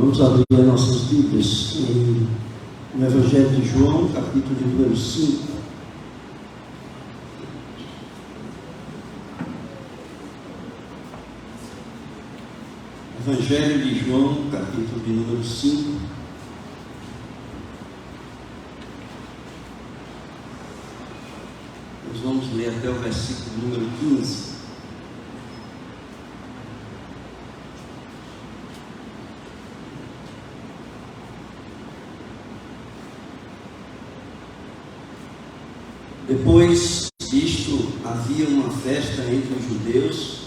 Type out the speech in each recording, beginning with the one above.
Vamos abrir as nossas Bíblias no Evangelho de João, capítulo de número 5. Evangelho de João, capítulo de número 5. Nós vamos ler até o versículo número 15. Depois disto, havia uma festa entre os judeus,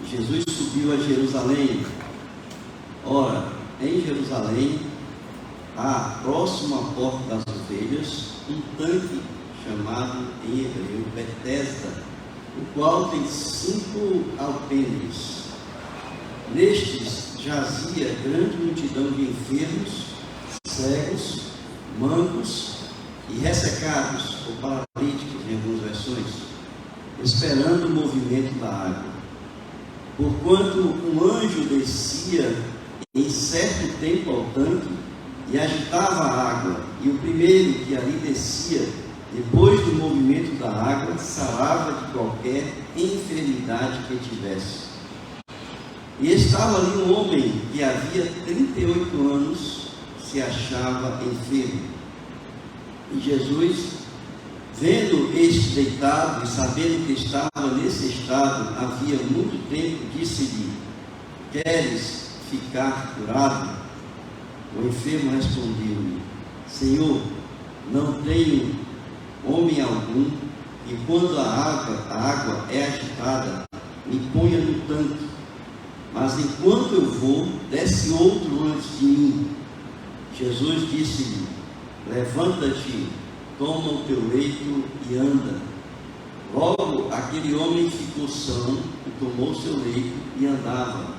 e Jesus subiu a Jerusalém. Ora, em Jerusalém, há, próximo à porta das ovelhas, um tanque chamado em hebreu Betesda, o qual tem 5 alpendres. Nestes jazia grande multidão de enfermos, cegos, mancos e ressecados, ou paralíticos em algumas versões, esperando o movimento da água. Porquanto um anjo descia em certo tempo ao tanque e agitava a água, e o primeiro que ali descia, depois do movimento da água, sarava de qualquer enfermidade que tivesse. E estava ali um homem que havia 38 anos, se achava enfermo. E Jesus, vendo este deitado e sabendo que estava nesse estado havia muito tempo, disse-lhe: queres ficar curado? O enfermo respondeu-lhe: Senhor, não tenho homem algum que quando a água é agitada, me ponha no tanque, mas enquanto eu vou, desce outro antes de mim. Jesus disse-lhe: levanta-te, toma o teu leito e anda. Logo aquele homem ficou são e tomou seu leito e andava.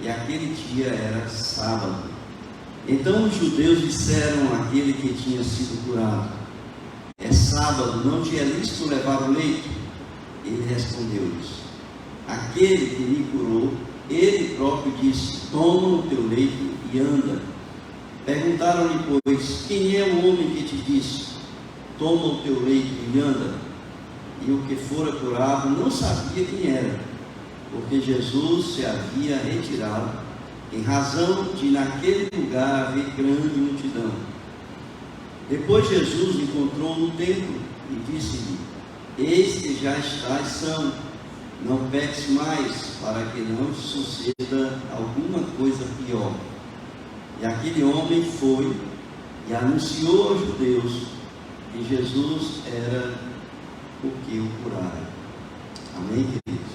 E aquele dia era sábado. Então os judeus disseram àquele que tinha sido curado: é sábado, não te é lícito levar o leito? Ele respondeu-lhes: aquele que me curou, ele próprio disse: toma o teu leito e anda. Perguntaram-lhe, pois, quem é o homem que te disse: toma o teu leito e anda? E o que fora curado não sabia quem era, porque Jesus se havia retirado, em razão de naquele lugar haver grande multidão. Depois Jesus encontrou no templo e disse-lhe: eis que já estás são, não peques mais, para que não te suceda alguma coisa pior. E aquele homem foi e anunciou aos judeus que Jesus era o que o curara. Amém, queridos?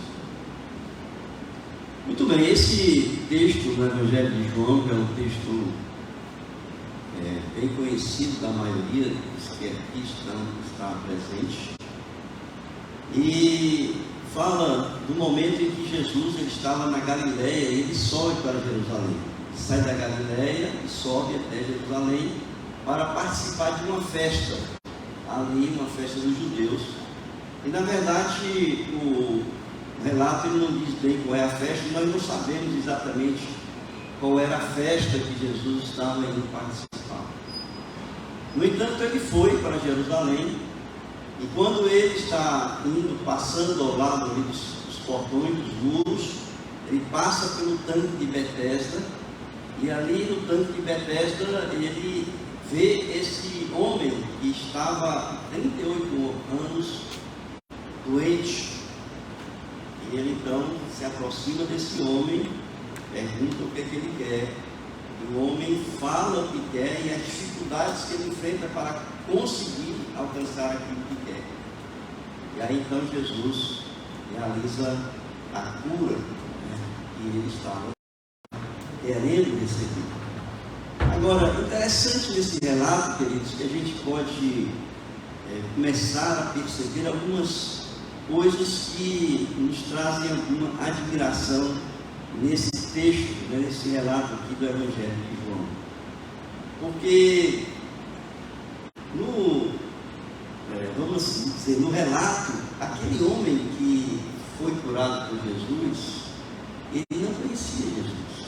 Muito bem, esse texto no Evangelho de João, que é um texto bem conhecido da maioria dos que aqui estão presentes, e fala do momento em que Jesus ele estava na Galileia e ele sobe para Jerusalém. Sai da Galileia e sobe até Jerusalém para participar de uma festa, ali uma festa dos judeus. E na verdade o relato ele não diz bem qual é a festa, e nós não sabemos exatamente qual era a festa que Jesus estava indo participar. No entanto, ele foi para Jerusalém, e quando ele está indo, passando ao lado dos portões, dos muros, ele passa pelo tanque de Betesda. E ali no tanque de Betesda, ele vê esse homem que estava há 38 anos doente. E ele então se aproxima desse homem, pergunta o que ele quer. E o homem fala o que quer e as dificuldades que ele enfrenta para conseguir alcançar aquilo que quer. E aí então Jesus realiza a cura que ele estava querendo receber. Agora, interessante nesse relato, queridos, que a gente pode começar a perceber algumas coisas que nos trazem alguma admiração nesse texto, nesse relato aqui do Evangelho de João. Porque vamos assim dizer, no relato, aquele homem que foi curado por Jesus, ele não conhecia Jesus.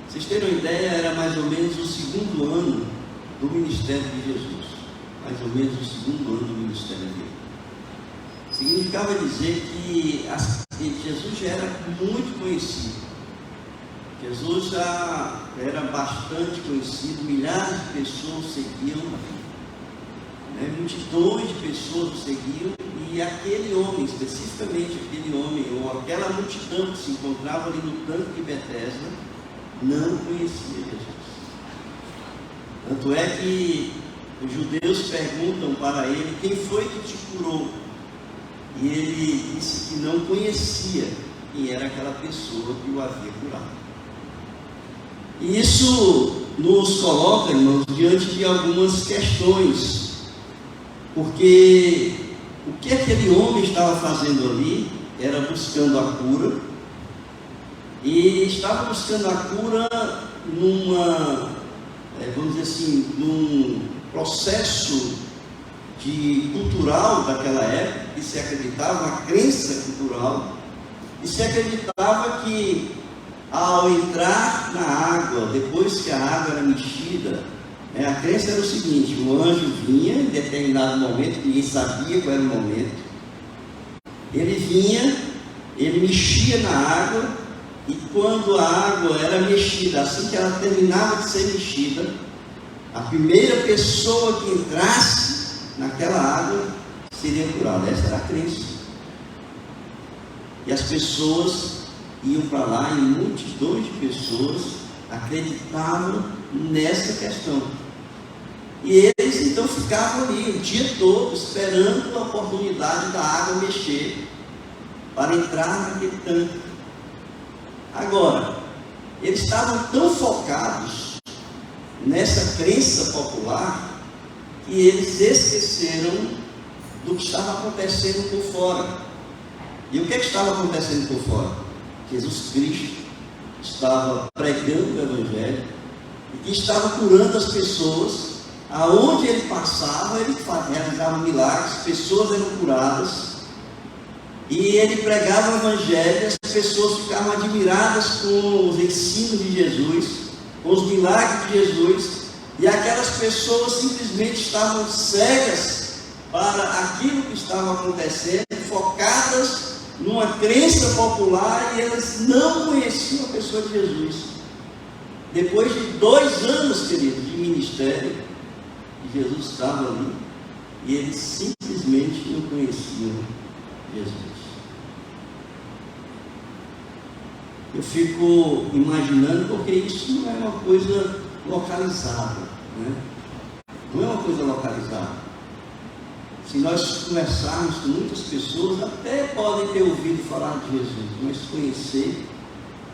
Vocês terem uma ideia, era mais ou menos o segundo ano do ministério de Jesus. Mais ou menos o segundo ano do ministério dele. Significava dizer que Jesus já era muito conhecido. Jesus já era bastante conhecido, milhares de pessoas o seguiam, multidões de pessoas o seguiam, e aquele homem, especificamente aquele homem, ou aquela multidão que se encontrava ali no tanque de Betesda, não conhecia Jesus. Tanto é que os judeus perguntam para ele: quem foi que te curou? E ele disse que não conhecia quem era aquela pessoa que o havia curado. E isso nos coloca, irmãos, diante de algumas questões, porque o que aquele homem estava fazendo ali era buscando a cura, e estava buscando a cura vamos dizer assim, num processo cultural daquela época, que se acreditava, uma crença cultural, e se acreditava que ao entrar na água, depois que a água era mexida, a crença era o seguinte: o anjo vinha em determinado momento, ninguém sabia qual era o momento, ele vinha, ele mexia na água, e quando a água era mexida, assim que ela terminava de ser mexida, a primeira pessoa que entrasse naquela água seria curada. Essa era a crença. E as pessoas iam para lá, e multidões de pessoas acreditavam nessa questão. E eles então ficavam ali o dia todo esperando a oportunidade da água mexer para entrar naquele tanque. Agora, eles estavam tão focados nessa crença popular que eles esqueceram do que estava acontecendo por fora. E o que estava acontecendo por fora? Jesus Cristo estava pregando o Evangelho e que estava curando as pessoas. Aonde ele passava, ele realizava milagres, pessoas eram curadas, e ele pregava o Evangelho, e as pessoas ficavam admiradas com os ensinos de Jesus, com os milagres de Jesus, e aquelas pessoas simplesmente estavam cegas para aquilo que estava acontecendo, focadas numa crença popular, e elas não conheciam a pessoa de Jesus. Depois de 2 anos, queridos, de ministério, Jesus estava ali, e eles simplesmente não conheciam Jesus. Eu fico imaginando, porque isso não é uma coisa localizada, não é uma coisa localizada. Se nós conversarmos com muitas pessoas, até podem ter ouvido falar de Jesus, mas conhecer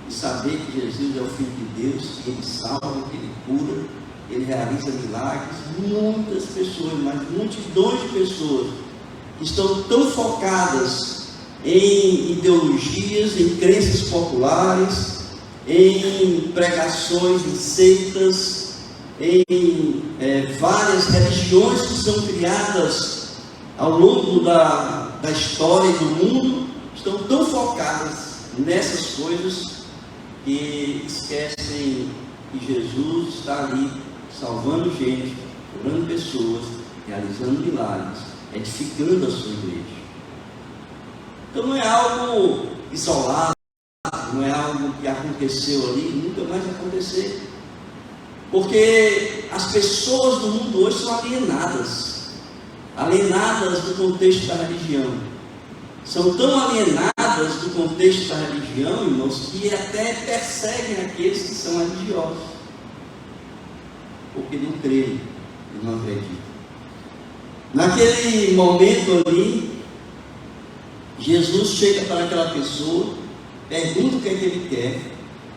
e saber que Jesus é o Filho de Deus, que Ele salva, que Ele cura, Ele realiza milagres. Muitas pessoas, mas multidões de pessoas que estão tão focadas em ideologias, em crenças populares, em pregações, em seitas, em várias religiões que são criadas ao longo da história do mundo, estão tão focadas nessas coisas que esquecem que Jesus está ali salvando gente, curando pessoas, realizando milagres, edificando a sua igreja. Então não é algo isolado, não é algo que aconteceu ali, nunca mais vai acontecer. Porque as pessoas do mundo hoje são alienadas do contexto da religião. São tão alienadas do contexto da religião, irmãos, que até perseguem aqueles que são religiosos, porque não creem e não acreditam. Naquele momento ali, Jesus chega para aquela pessoa, pergunta o que é que ele quer,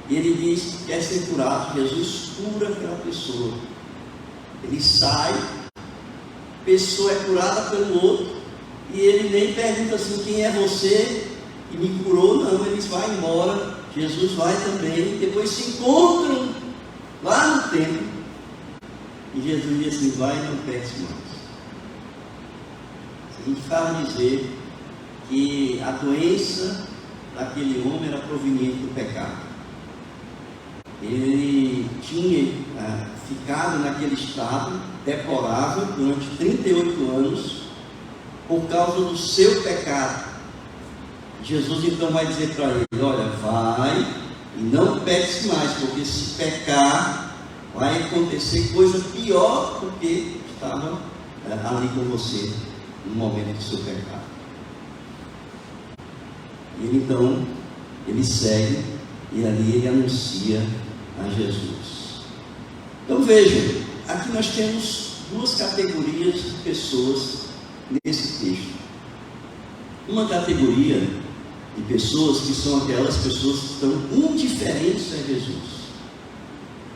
e ele diz que quer ser curado. Jesus cura aquela pessoa. Ele sai, a pessoa é curada pelo outro, e ele nem pergunta assim: quem é você que me curou? Não, eles vão embora, Jesus vai também, depois se encontram lá no templo, e Jesus diz assim: vai e não peques mais. Significava dizer que a doença daquele homem era proveniente do pecado. ele tinha ficado naquele estado deplorável durante 38 anos por causa do seu pecado. Jesus então vai dizer para ele: olha, vai e não peques mais, porque se pecar vai acontecer coisa pior do que estava ali com você no momento do seu pecado. E então ele segue e ali ele anuncia a Jesus. Então vejam, aqui nós temos duas categorias de pessoas nesse texto. Uma categoria de pessoas que são aquelas pessoas que estão indiferentes a Jesus.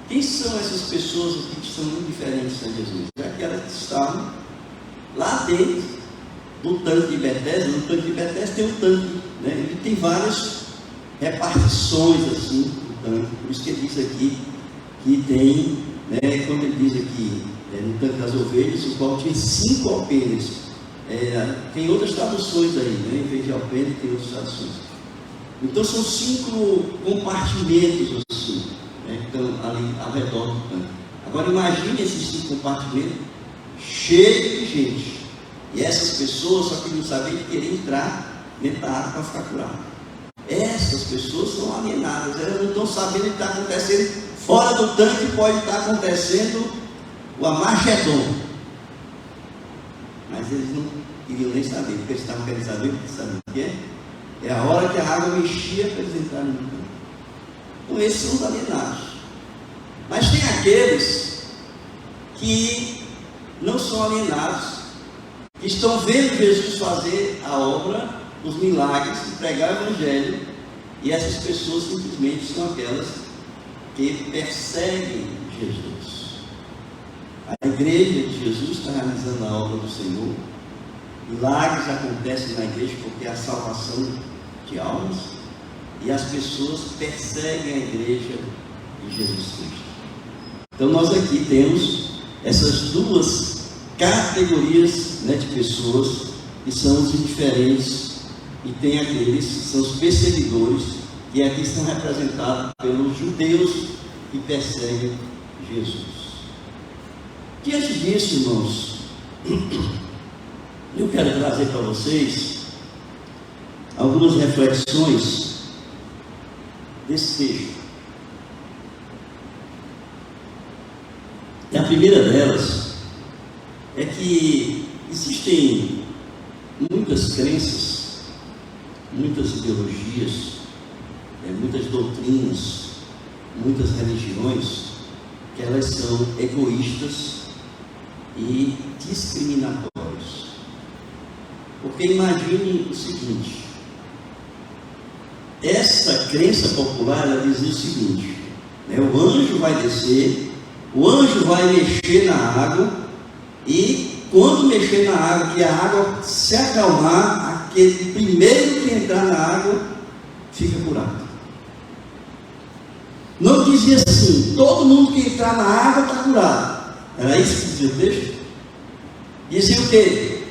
Quem são essas pessoas aqui que são indiferentes a Jesus? É aquelas que estavam lá dentro do tanque de Betesda. No tanque de Betesda tem um tanque, né? Ele tem várias repartições assim do tanque. Por isso que ele diz aqui que tem, né, quando ele diz aqui no tanque das ovelhas, o qual tinha 5 alpenes. Tem outras traduções aí, né? Em vez de alpendre tem outras traduções. Então são 5 compartimentos assim, né, que estão ali ao redor do tanque. Agora imagine esses 5 compartimentos cheios de gente. E essas pessoas só que não sabiam que queriam entrar dentro da água para ficar curado. Essas pessoas são alienadas, elas não estão sabendo o que está acontecendo. Fora do tanque pode estar acontecendo o Armagedon. Mas eles não queriam nem saber, porque eles estavam querendo saber o que é. É a hora que a água mexia para eles entrarem no tanque. Então esses são os alienados. Mas tem aqueles que não são alienados, que estão vendo Jesus fazer a obra, os milagres, e pregar o Evangelho, e essas pessoas simplesmente são aquelas que perseguem Jesus. A igreja de Jesus está realizando a obra do Senhor. Milagres acontecem na igreja porque é a salvação de almas, e as pessoas perseguem a igreja de Jesus Cristo. Então nós aqui temos essas duas categorias, né, de pessoas, que são os indiferentes, e tem aqueles que são os perseguidores, que aqui estão representados pelos judeus que perseguem Jesus. Diante disso, irmãos, eu quero trazer para vocês algumas reflexões desse texto. E a primeira delas é que existem muitas crenças, muitas ideologias, muitas doutrinas, muitas religiões, que elas são egoístas e discriminatórias. Porque imagine o seguinte: essa crença popular, ela dizia o seguinte, né, o anjo vai descer, o anjo vai mexer na água, e quando mexer na água, que a água se acalmar, aquele primeiro que entrar na água fica curado. Não dizia assim, todo mundo que entrar na água está curado. Era isso que dizia o texto? Dizia o quê?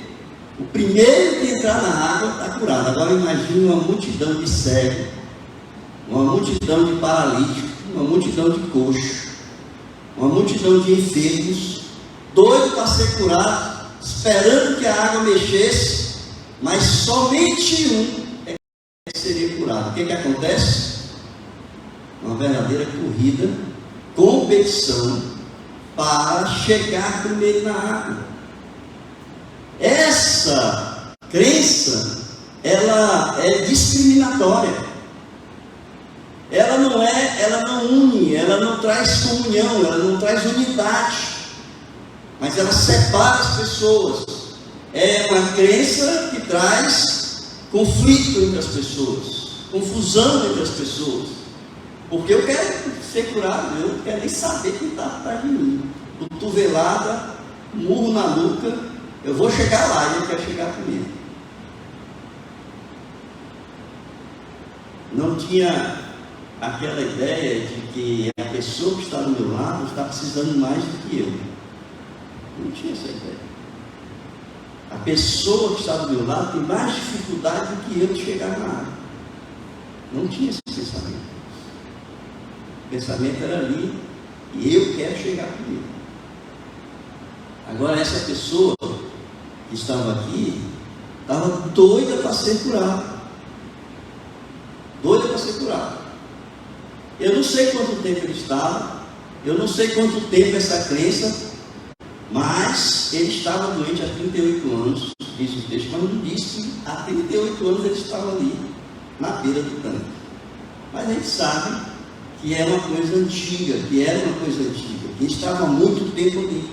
O primeiro que entrar na água está curado. Agora imagine uma multidão de cegos, uma multidão de paralíticos, uma multidão de coxos, uma multidão de enfermos, doido para ser curado, esperando que a água mexesse, mas somente um é que seria curado. O que acontece? Uma verdadeira corrida, competição para chegar primeiro na água. Essa crença, ela é discriminatória. Ela não une, ela não traz comunhão, ela não traz unidade, mas ela separa as pessoas. É uma crença que traz conflito entre as pessoas, confusão entre as pessoas. Porque eu quero ser curado, eu não quero nem saber quem está atrás de mim. Cotovelada, murro na nuca, eu vou chegar lá e eu quero chegar primeiro. Não tinha aquela ideia de que a pessoa que está do meu lado está precisando mais do que eu. Não tinha essa ideia. A pessoa que está do meu lado tem mais dificuldade do que eu de chegar na água. Não tinha esse pensamento. O pensamento era ali, e eu quero chegar primeiro. Agora essa pessoa que estava aqui, estava doida para ser curada. Doida para ser curada. Eu não sei quanto tempo ele estava, eu não sei quanto tempo essa crença, mas ele estava doente há 38 anos, diz o texto, mas não disse que há 38 anos ele estava ali, na beira do tanque. Mas a gente sabe que é uma coisa antiga, que era uma coisa antiga, que estava há muito tempo ali.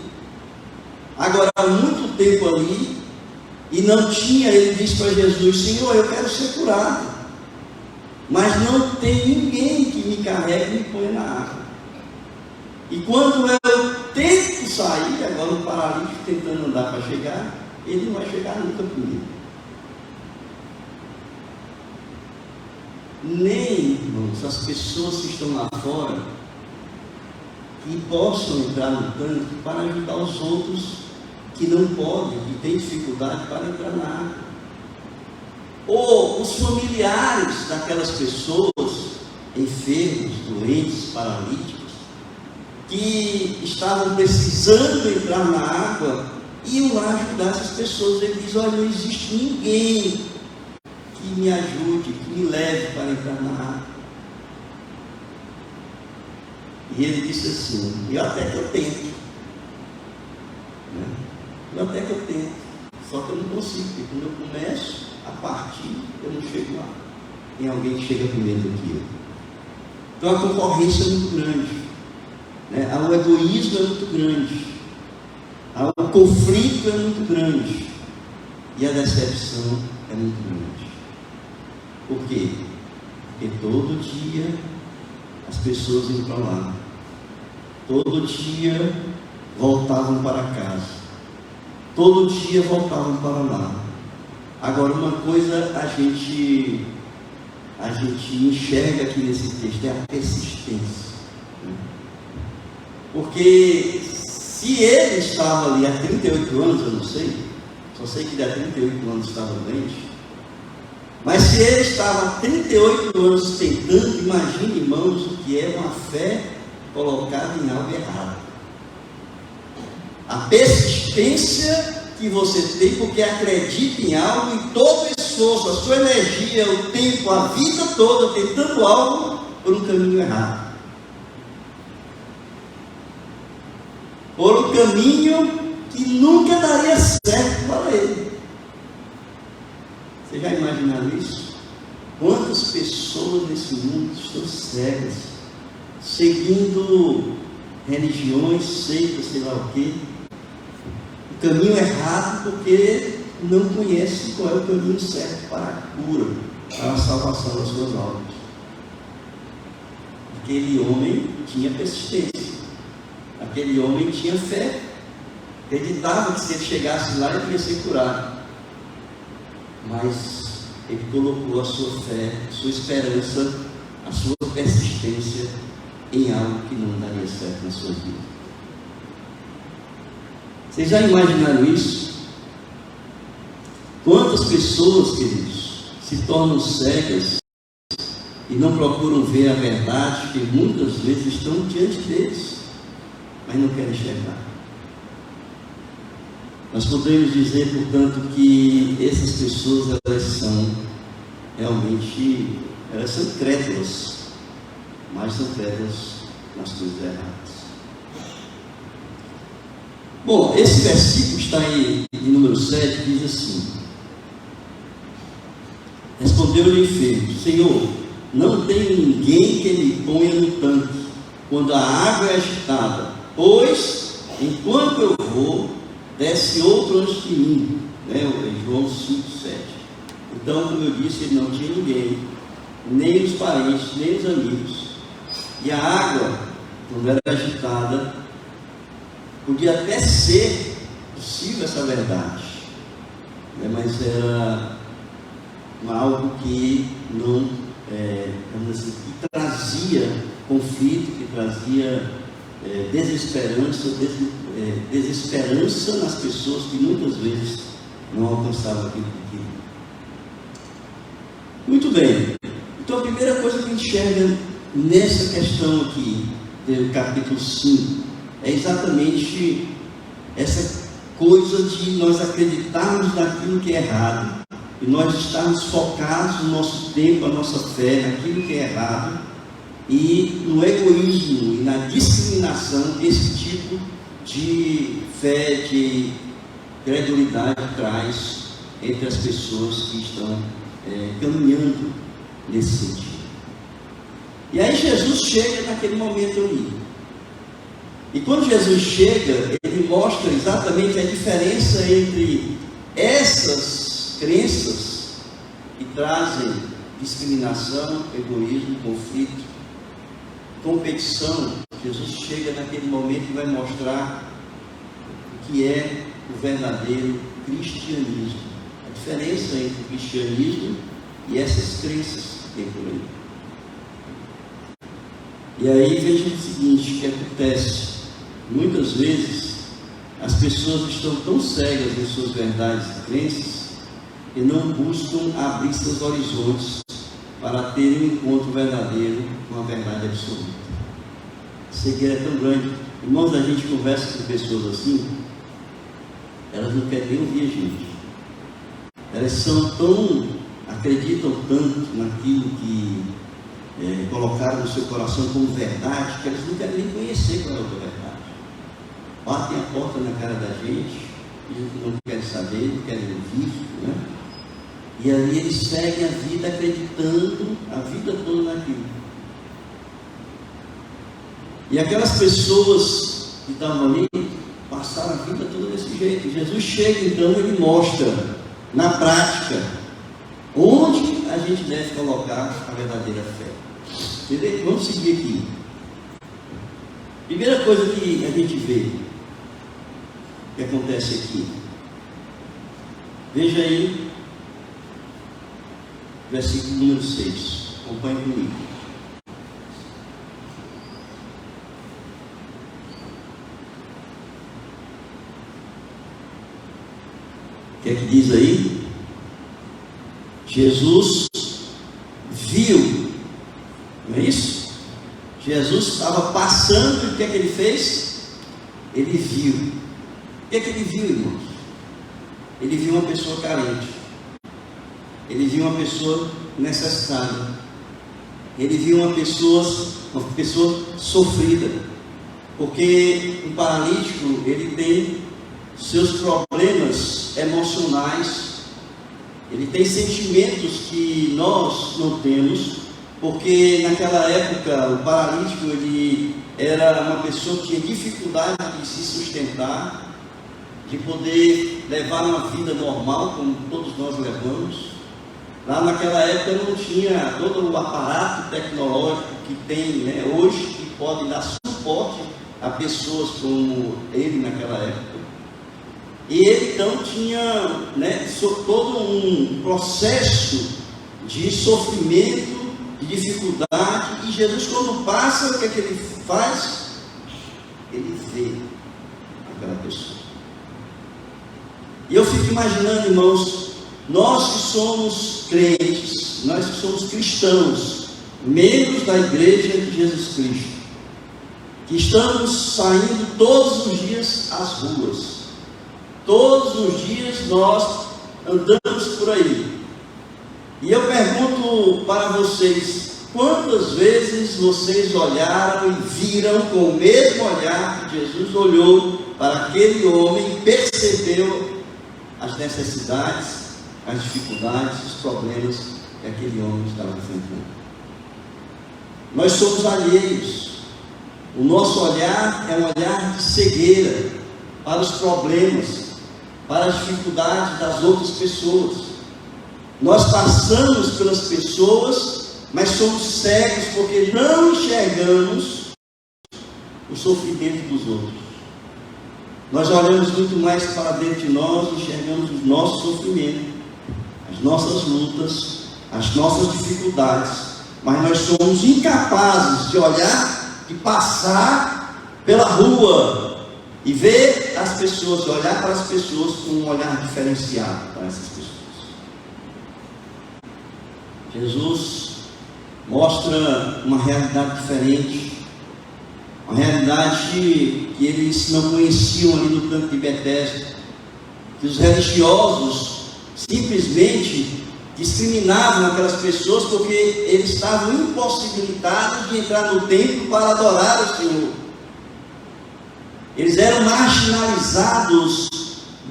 Agora, há muito tempo ali, e não tinha, ele disse para Jesus: Senhor, eu quero ser curado, mas não tem ninguém que me carregue e me ponha na água. E quando eu tento sair, agora o paralítico tentando andar para chegar, ele não vai chegar nunca comigo. Nem, irmãos, as pessoas que estão lá fora, que possam entrar no tanque para ajudar os outros que não podem, que têm dificuldade para entrar na água. Ou os familiares daquelas pessoas enfermos, doentes, paralíticos, que estavam precisando entrar na água, iam lá ajudar essas pessoas. Ele diz: olha, não existe ninguém que me ajude, que me leve para entrar na água. E ele disse assim: eu até que eu tento, né? Eu até que eu tento, só que eu não consigo, porque quando eu começo a partir, eu não chego lá. Tem alguém que chega primeiro do que eu. Então a concorrência é muito grande, né? O egoísmo é muito grande, o conflito é muito grande, e a decepção é muito grande. Por quê? Porque todo dia as pessoas iam para lá, todo dia voltavam para casa, todo dia voltavam para lá. Agora, uma coisa a gente enxerga aqui nesse texto é a persistência, né? Porque se ele estava ali há 38 anos, eu não sei, só sei que há 38 anos estava doente, mas se ele estava há 38 anos tentando, imagine, irmãos, o que é uma fé colocada em algo errado. A persistência que você tem porque acredita em algo, e todo o esforço, a sua energia, o tempo, a vida toda tentando algo por um caminho errado, por um caminho que nunca daria certo para ele. Você já imaginaram isso? Quantas pessoas nesse mundo estão cegas, seguindo religiões, seitas, sei lá o quê, o caminho errado, porque não conhece qual é o caminho certo para a cura, para a salvação das suas almas. Aquele homem tinha persistência, aquele homem tinha fé, acreditava que se ele chegasse lá ele ia ser curado, mas ele colocou a sua fé, a sua esperança, a sua persistência em algo que não daria certo na sua vida. Vocês já imaginaram isso? Quantas pessoas, queridos, se tornam cegas e não procuram ver a verdade que muitas vezes estão diante deles, mas não querem enxergar? Nós podemos dizer, portanto, que essas pessoas, elas são realmente, elas são crédulas, mas são crédulas nas coisas erradas. Bom, esse versículo está em número 7, diz assim: respondeu-lhe o enfermo: Senhor, não tem ninguém que ele ponha no tanque quando a água é agitada, pois enquanto eu vou, desce outro antes de mim, né? João 5, 7. Então, como eu disse, ele não tinha ninguém, nem os parentes, nem os amigos, e a água, quando era agitada, podia até ser possível essa verdade, né? Mas era algo que não, assim, que trazia conflito, que trazia desesperança nas pessoas que muitas vezes não alcançavam aquilo que queriam. Muito bem, então a primeira coisa que enxerga nessa questão aqui, do capítulo 5, é exatamente essa coisa de nós acreditarmos naquilo que é errado, e nós estarmos focados no nosso tempo, a nossa fé, naquilo que é errado, e no egoísmo e na discriminação que esse tipo de fé, de credulidade traz entre as pessoas que estão caminhando nesse sentido. E aí Jesus chega naquele momento ali. E quando Jesus chega, ele mostra exatamente a diferença entre essas crenças que trazem discriminação, egoísmo, conflito, competição. Jesus chega naquele momento e vai mostrar o que é o verdadeiro cristianismo. A diferença entre o cristianismo e essas crenças que tem por aí. E aí veja o seguinte, o que acontece. Muitas vezes as pessoas estão tão cegas em suas verdades e crenças e não buscam abrir seus horizontes para terem um encontro verdadeiro com a verdade absoluta. A cegueira é tão grande. Irmãos, a gente conversa com pessoas assim, elas não querem nem ouvir a gente. Elas acreditam tanto naquilo que colocaram no seu coração como verdade, que elas não querem nem conhecer qual é a outra verdade. Batem a porta na cara da gente, dizem que não querem saber, não querem ouvir, né? E ali eles seguem a vida acreditando a vida toda naquilo. E aquelas pessoas que estavam ali passaram a vida toda desse jeito. Jesus chega então, ele mostra na prática onde a gente deve colocar a verdadeira fé. Entendeu? Vamos seguir aqui. Primeira coisa que a gente vê que acontece aqui. Veja aí, versículo número 6. Acompanhe comigo. O que é que diz aí? Jesus viu, não é isso? Jesus estava passando e o que é que ele fez? Ele viu. O que é que ele viu, irmãos? Ele viu uma pessoa carente. Ele viu uma pessoa necessitada. Ele viu uma pessoa sofrida. Porque o paralítico, ele tem seus problemas emocionais. Ele tem sentimentos que nós não temos, porque naquela época o paralítico ele era uma pessoa que tinha dificuldade de se sustentar, de poder levar uma vida normal, como todos nós levamos. Lá naquela época não tinha todo o aparato tecnológico que tem, né, hoje, que pode dar suporte a pessoas como ele naquela época. E ele então tinha, né, todo um processo de sofrimento, de dificuldade, e Jesus quando passa, o que é que ele faz? Ele vê aquela pessoa. E eu fico imaginando, irmãos, nós que somos crentes, nós que somos cristãos, membros da igreja de Jesus Cristo, que estamos saindo todos os dias às ruas. Todos os dias nós andamos por aí. E eu pergunto para vocês, quantas vezes vocês olharam e viram com o mesmo olhar que Jesus olhou para aquele homem e percebeu as necessidades, as dificuldades, os problemas que aquele homem estava enfrentando? Nós somos alheios. O nosso olhar é um olhar de cegueira para os problemas, para as dificuldades das outras pessoas. Nós passamos pelas pessoas, mas somos cegos porque não enxergamos o sofrimento dos outros. Nós olhamos muito mais para dentro de nós, enxergamos o nosso sofrimento, as nossas lutas, as nossas dificuldades, mas nós somos incapazes de olhar, de passar pela rua e ver as pessoas, olhar para as pessoas com um olhar diferenciado para essas pessoas. Jesus mostra uma realidade diferente, uma realidade que eles não conheciam ali no campo de Betesda, que os religiosos simplesmente discriminavam aquelas pessoas porque eles estavam impossibilitados de entrar no templo para adorar o Senhor. Eles eram marginalizados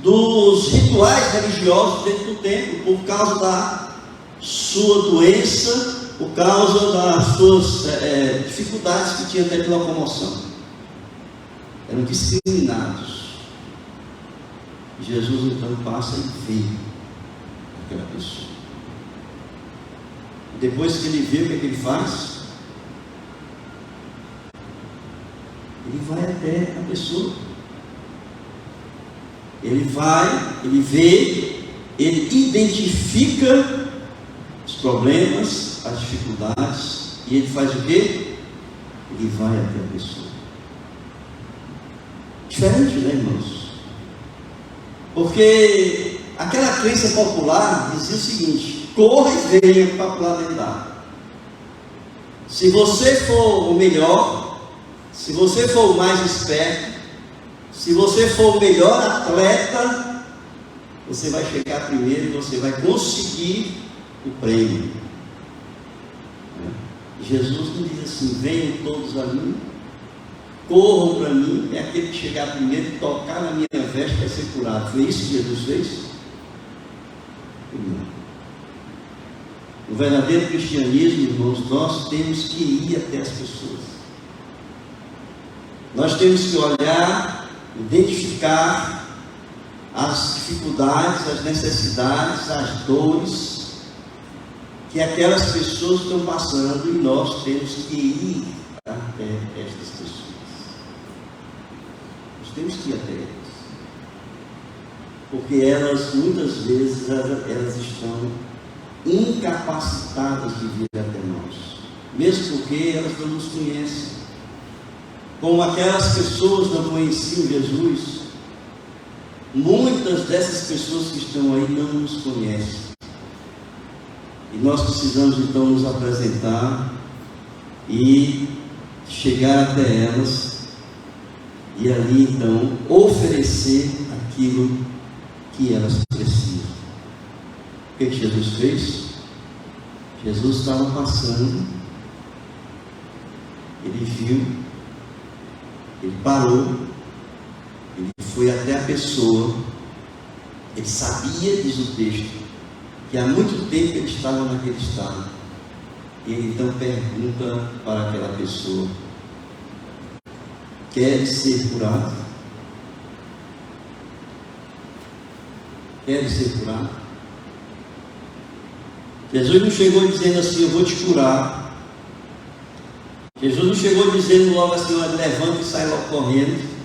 dos rituais religiosos dentro do templo por causa da sua doença, por causa das suas dificuldades que tinha até de locomoção. Eram discriminados. Jesus então passa e vê aquela pessoa. Depois que ele vê, o que é que ele faz? Ele vai até a pessoa. Ele vai, ele vê, ele identifica os problemas, as dificuldades, e ele faz o quê? Ele vai até a pessoa. Diferente, né, irmãos? Porque aquela crença popular dizia o seguinte: corra e venha para pular dentro da água. Se você for o melhor, se você for o mais esperto, se você for o melhor atleta, você vai chegar primeiro e você vai conseguir o prêmio. Jesus não diz assim: venham todos a mim, corram para mim, é aquele que chegar primeiro e tocar na minha veste vai ser curado. Foi isso que Jesus fez? Não. No verdadeiro cristianismo, irmãos, nós temos que ir até as pessoas. Nós temos que olhar, identificar as dificuldades, as necessidades, as dores que aquelas pessoas estão passando, e nós temos que ir até estas pessoas. Nós temos que ir até elas, porque elas, muitas vezes, elas estão incapacitadas de vir até nós, mesmo porque elas não nos conhecem. Como aquelas pessoas não conheciam Jesus, muitas dessas pessoas que estão aí não nos conhecem. E nós precisamos então nos apresentar e chegar até elas, e ali então oferecer aquilo que elas precisam. O que Jesus fez? Jesus estava passando, ele viu, ele parou, ele foi até a pessoa, ele sabia, diz o texto, que há muito tempo ele estava naquele estado, e ele então pergunta para aquela pessoa: queres ser curado? Queres ser curado? Jesus não chegou dizendo assim: eu vou te curar. Jesus não chegou dizendo logo assim: levanta e sai logo correndo.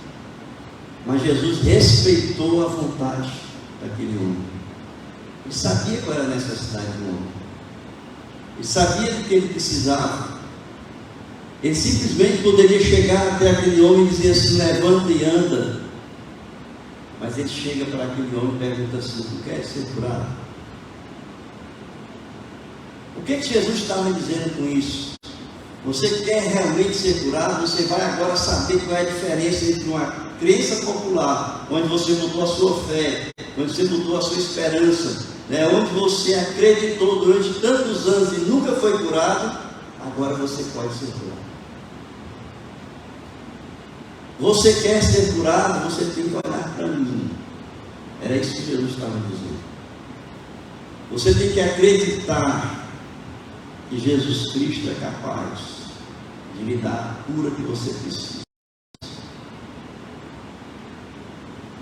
Mas Jesus respeitou a vontade daquele homem. Ele sabia qual era a necessidade do homem. Ele sabia do que ele precisava. Ele simplesmente poderia chegar até aquele homem e dizer assim: levanta e anda. Mas ele chega para aquele homem e pergunta assim: tu queres ser curado? O que Jesus estava dizendo com isso? Você quer realmente ser curado? Você vai agora saber qual é a diferença entre uma crença popular, onde você botou a sua fé, onde você botou a sua esperança, onde você acreditou durante tantos anos e nunca foi curado. Agora você pode ser curado. Você quer ser curado? Você tem que olhar para mim. Era isso que Jesus estava dizendo. Você tem que acreditar que Jesus Cristo é capaz de lhe dar a cura que você precisa.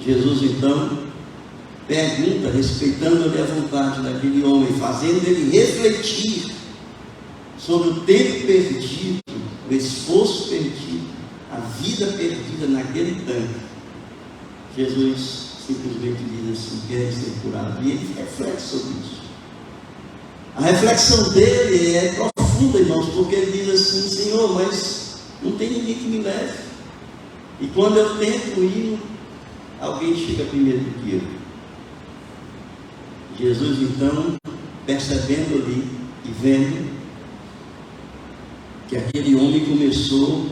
Jesus então pergunta, respeitando-lhe a vontade daquele homem, fazendo ele refletir sobre o tempo perdido, o esforço perdido, a vida perdida naquele tanque. Jesus simplesmente diz assim: quer ser curado? E ele reflete sobre isso. A reflexão dele é profunda, irmãos, porque ele diz assim: Senhor, mas não tem ninguém que me leve, e quando eu tento ir, alguém chega primeiro do que eu. Jesus então, percebendo ali e vendo, que aquele homem começou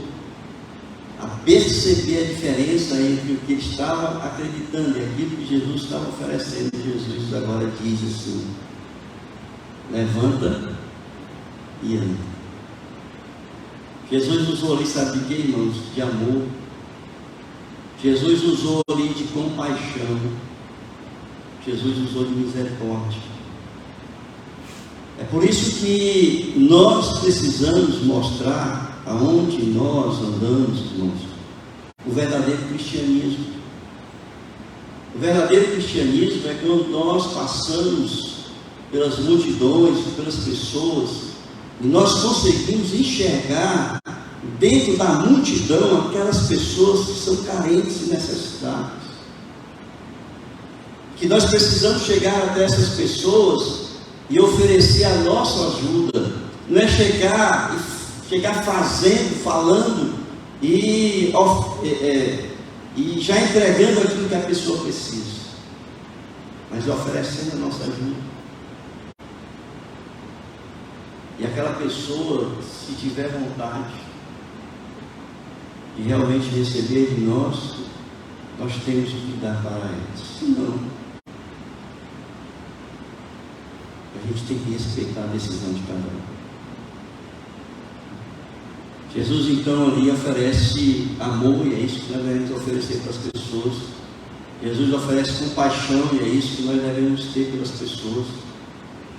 a perceber a diferença entre o que ele estava acreditando e aquilo que Jesus estava oferecendo. Jesus agora diz assim: levanta e anda. Jesus usou ali, sabe de quê, irmãos? De amor. Jesus usou ali de compaixão. Jesus usou de misericórdia. É por isso que nós precisamos mostrar aonde nós andamos, irmãos, o verdadeiro cristianismo. O verdadeiro cristianismo é quando nós passamos pelas multidões, pelas pessoas, e nós conseguimos enxergar dentro da multidão aquelas pessoas que são carentes e necessitadas. Que nós precisamos chegar até essas pessoas e oferecer a nossa ajuda. Não é chegar fazendo, falando e já entregando aquilo que a pessoa precisa, mas oferecendo a nossa ajuda. E aquela pessoa, se tiver vontade de realmente receber de nós, nós temos que dar para eles. Se não, a gente tem que respeitar a decisão de cada um. Jesus então ali oferece amor, e é isso que nós devemos oferecer para as pessoas. Jesus oferece compaixão, e é isso que nós devemos ter pelas pessoas.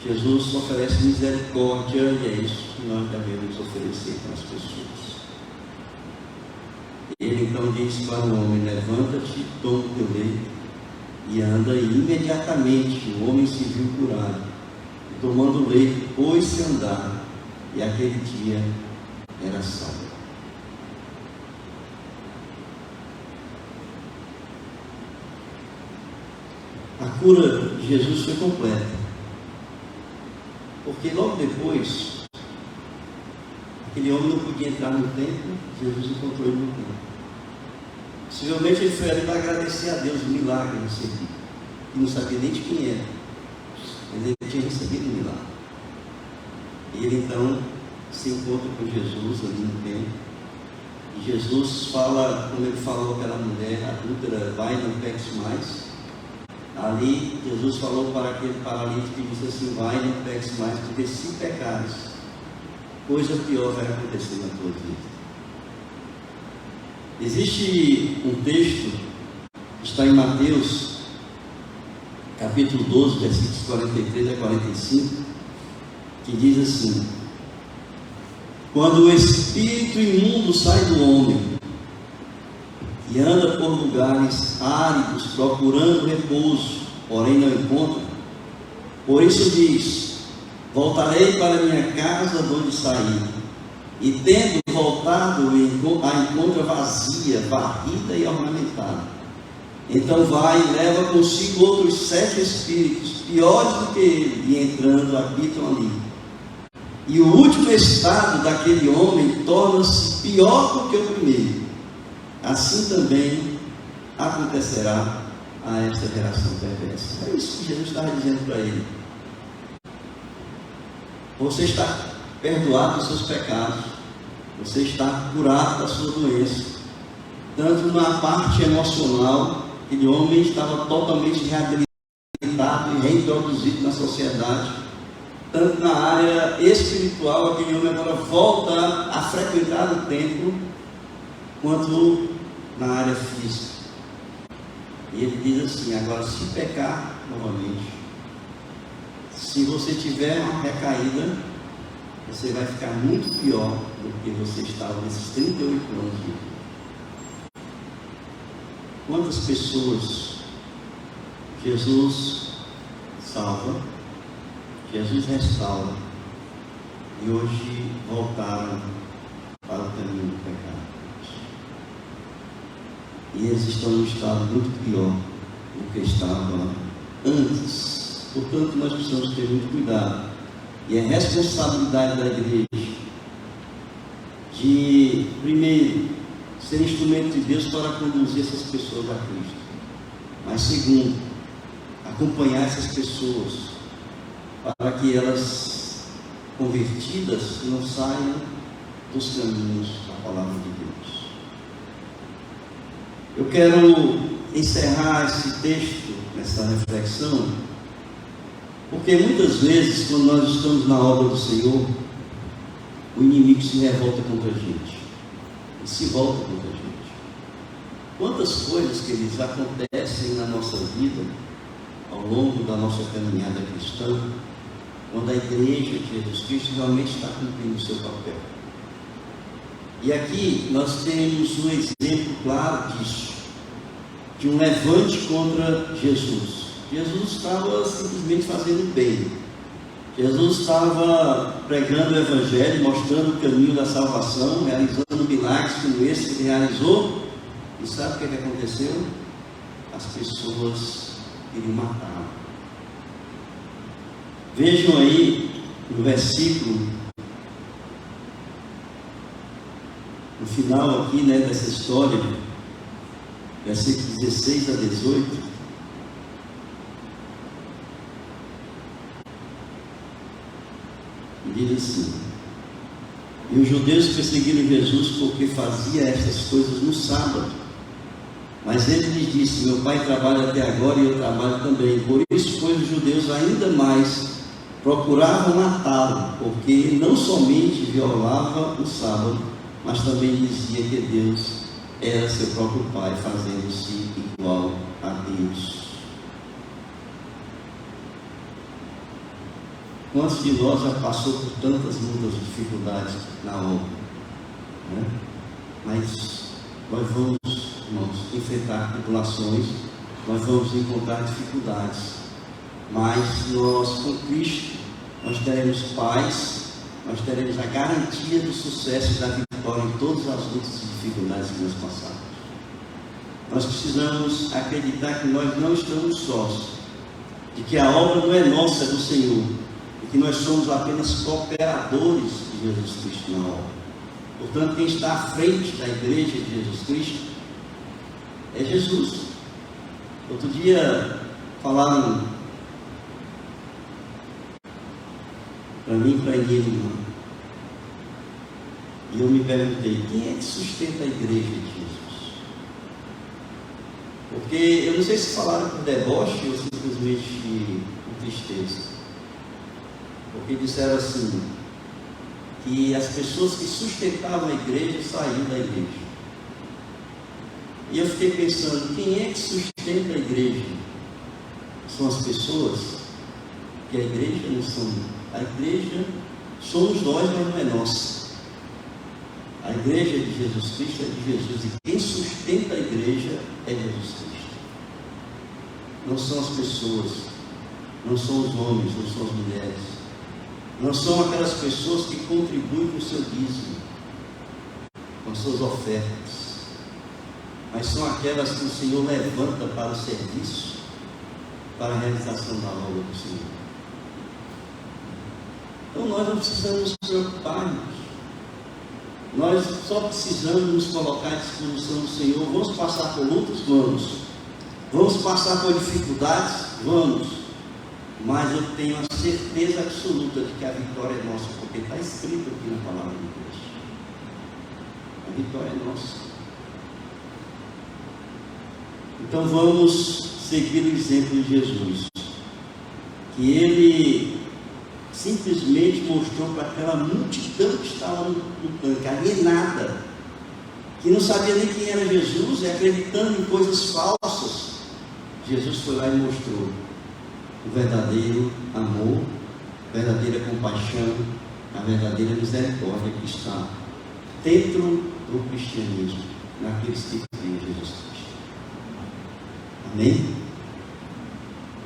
Jesus oferece misericórdia, e é isso que nós devemos oferecer para as pessoas. Ele então diz para o homem: levanta-te, toma o teu leito e anda. E imediatamente o homem se viu curado, e tomando o leito, pôs-se a andar, e aquele dia era sábado. A cura de Jesus foi completa, porque logo depois aquele homem não podia entrar no templo. Jesus encontrou ele no templo. Possivelmente ele foi ali para agradecer a Deus o milagre recebido, e não sabia nem de quem era, mas ele tinha recebido o milagre. E ele então se encontra com Jesus ali no templo, e Jesus fala, como ele falou àquela mulher adúltera: vai, não peques mais. Ali Jesus falou para aquele paralítico e disse assim: vai, não peques mais, porque se pecares, coisa pior vai acontecer na tua vida. Existe um texto que está em Mateus capítulo 12, versículos 43 a 45, que diz assim: quando o espírito imundo sai do homem e anda por lugares áridos procurando repouso, porém não encontra, por isso diz: voltarei para minha casa de onde saí. E tendo voltado, a encontra vazia, varrida e ornamentada. Então vai e leva consigo outros 7 espíritos, piores do que ele, e entrando habitam ali. E o último estado daquele homem torna-se pior do que o primeiro. Assim também acontecerá a esta geração perversa. É isso que Jesus estava dizendo para ele. Você está perdoado dos seus pecados, você está curado da sua doença. Tanto na parte emocional, aquele homem estava totalmente reabilitado e reintroduzido na sociedade. Tanto na área espiritual, aquele homem agora volta a frequentar o templo, quanto na área física. E ele diz assim: agora, se pecar novamente, se você tiver uma recaída, você vai ficar muito pior do que você estava nesses 38 anos de vida. Quantas pessoas Jesus salva, Jesus restaura, e hoje voltaram para o caminho do pecado? E eles estão num estado muito pior do que estavam antes. Portanto, nós precisamos ter muito cuidado. E é responsabilidade da igreja de, primeiro, ser instrumento de Deus para conduzir essas pessoas a Cristo. Mas, segundo, acompanhar essas pessoas para que elas, convertidas, não saiam dos caminhos da palavra de Deus. Eu quero encerrar esse texto, essa reflexão, porque muitas vezes, quando nós estamos na obra do Senhor, o inimigo se revolta contra a gente, e se volta contra a gente. Quantas coisas, queridos, acontecem na nossa vida, ao longo da nossa caminhada cristã, quando a igreja de Jesus Cristo realmente está cumprindo o seu papel. E aqui nós temos um exemplo claro disso, de um levante contra Jesus. Jesus estava simplesmente fazendo bem. Jesus estava pregando o Evangelho, mostrando o caminho da salvação, realizando milagres como esse que ele realizou. E sabe o que aconteceu? As pessoas queriam matá-lo. Vejam aí no versículo, no final aqui, dessa história, versículos 16 a 18. Diz assim: e os judeus perseguiram Jesus porque fazia estas coisas no sábado. Mas ele lhes disse: meu pai trabalha até agora e eu trabalho também. Por isso, pois, os judeus ainda mais procuravam matá-lo, porque ele não somente violava o sábado, mas também dizia que Deus era seu próprio pai, fazendo-se igual a Deus. Quantos de nós já passou por tantas lutas e dificuldades na obra, né? Mas nós vamos, irmãos, enfrentar tribulações, nós vamos encontrar dificuldades, mas nós, com Cristo, nós teremos paz, nós teremos a garantia do sucesso e da vitória em todas as lutas e dificuldades que nós passamos. Nós precisamos acreditar que nós não estamos sós, de que a obra não é nossa, é do Senhor, e que nós somos apenas cooperadores de Jesus Cristo na obra. Portanto, quem está à frente da igreja de Jesus Cristo é Jesus. Outro dia falaram para mim e para ele, e eu me perguntei: quem é que sustenta a igreja de Jesus? Porque eu não sei se falaram por deboche ou simplesmente por tristeza. Porque disseram assim, que as pessoas que sustentavam a igreja saíram da igreja. E eu fiquei pensando: quem é que sustenta a igreja? São as pessoas, que a igreja não são. A igreja somos nós, mas não é nossa. A igreja de Jesus Cristo é de Jesus, e quem sustenta a igreja é Jesus Cristo. Não são as pessoas, não são os homens, não são as mulheres, não são aquelas pessoas que contribuem com o seu dízimo, com as suas ofertas, mas são aquelas que o Senhor levanta para o serviço, para a realização da obra do Senhor. Então nós não precisamos nos preocupar, irmãos. Nós só precisamos nos colocar à disposição do Senhor. Vamos passar por lutas? Vamos. Vamos passar por dificuldades? Vamos. Mas eu tenho a certeza absoluta de que a vitória é nossa, porque está escrito aqui na palavra de Deus. A vitória é nossa. Então vamos seguir o exemplo de Jesus, que ele simplesmente mostrou para aquela multidão que estava no tanque, alienada, que não sabia nem quem era Jesus, e acreditando em coisas falsas. Jesus foi lá e mostrou o verdadeiro amor, a verdadeira compaixão, a verdadeira misericórdia que está dentro do cristianismo, naqueles que creem em Jesus Cristo. Amém?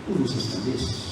Curvam suas cabeças.